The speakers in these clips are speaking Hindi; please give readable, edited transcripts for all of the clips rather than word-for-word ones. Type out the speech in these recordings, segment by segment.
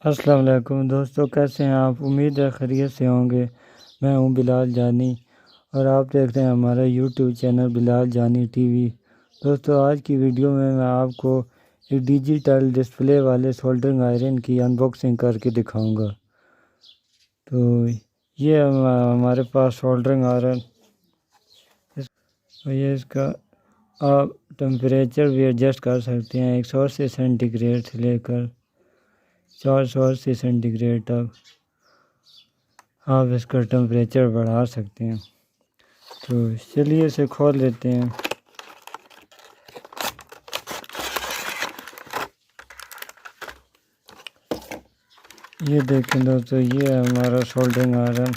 अस्सलाम वालेकुम दोस्तों, कैसे हैं आप? उम्मीद है खैरियत से होंगे। मैं हूं बिलाल जानी और आप देखते हैं हमारा यूट्यूब चैनल बिलाल जानी टीवी। दोस्तों, आज की वीडियो में मैं आपको एक डिजिटल डिस्प्ले वाले सोल्डरिंग आयरन की अनबॉक्सिंग करके दिखाऊंगा। तो ये हमारे पास सोल्डरिंग आयरन, ये इसका आप टेम्परेचर भी एडजस्ट कर सकते हैं 180 सेंटीग्रेड से लेकर 480 सेंटीग्रेड तक आप इसका टेम्परेचर बढ़ा सकते हैं। तो चलिए इसे खोल लेते हैं। ये देखें दोस्तों, ये है हमारा सोल्डरिंग आयरन।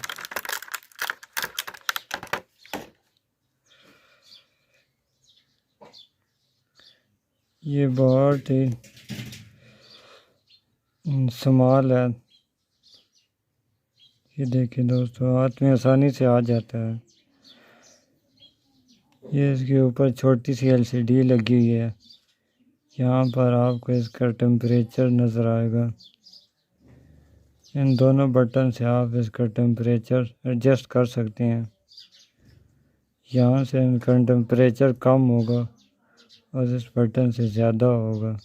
ये बहुत ही स्मॉल है। ये देखें दोस्तों, हाथ में आसानी से आ जाता है। ये इसके ऊपर छोटी सी एलसीडी लगी हुई है। यहाँ पर आपको इसका टेम्परेचर नज़र आएगा। इन दोनों बटन से आप इसका टेम्परेचर एडजस्ट कर सकते हैं। यहाँ से इनका टेम्परेचर कम होगा और इस बटन से ज़्यादा होगा।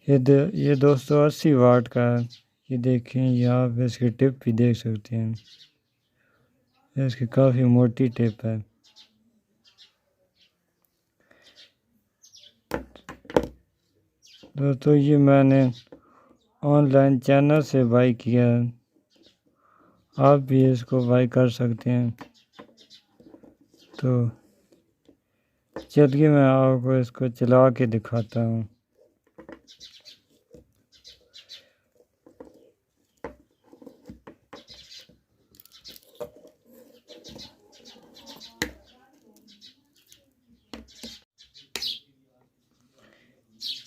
ये दोस्तों 80 वाट का है। ये देखें, यहाँ पे इसकी टिप भी देख सकते हैं। इसकी काफ़ी मोटी टिप है। दोस्तों, ये मैंने ऑनलाइन चैनल से बाई किया है। आप भी इसको बाई कर सकते हैं। तो चलिए मैं आपको इसको चला के दिखाता हूँ।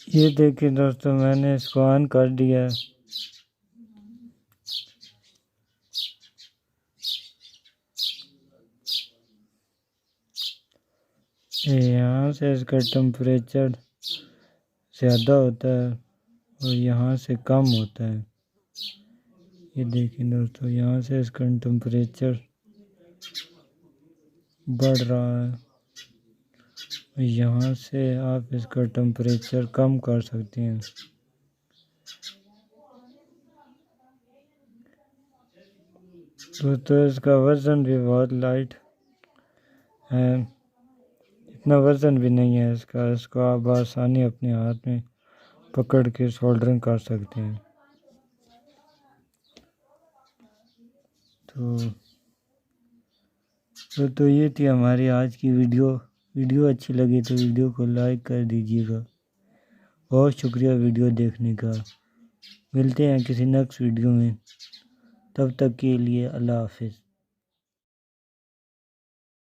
ये देखिए दोस्तों, मैंने इसको ऑन कर दिया है। यहाँ से इसका टेम्परेचर ज़्यादा होता है और यहाँ से कम होता है। ये देखिए दोस्तों, यहाँ से इसका टेम्परेचर बढ़ रहा है और यहाँ से आप इसका टेम्परेचर कम कर सकते हैं। दोस्तों, इसका वज़न भी बहुत लाइट है, इतना वज़न भी नहीं है इसका। इसको आप आसानी अपने हाथ में पकड़ के सोल्डरिंग कर सकते हैं। तो ये थी हमारी आज की वीडियो अच्छी लगी तो वीडियो को लाइक कर दीजिएगा। बहुत शुक्रिया वीडियो देखने का। मिलते हैं किसी नेक्स्ट वीडियो में, तब तक के लिए अल्लाह हाफिज़।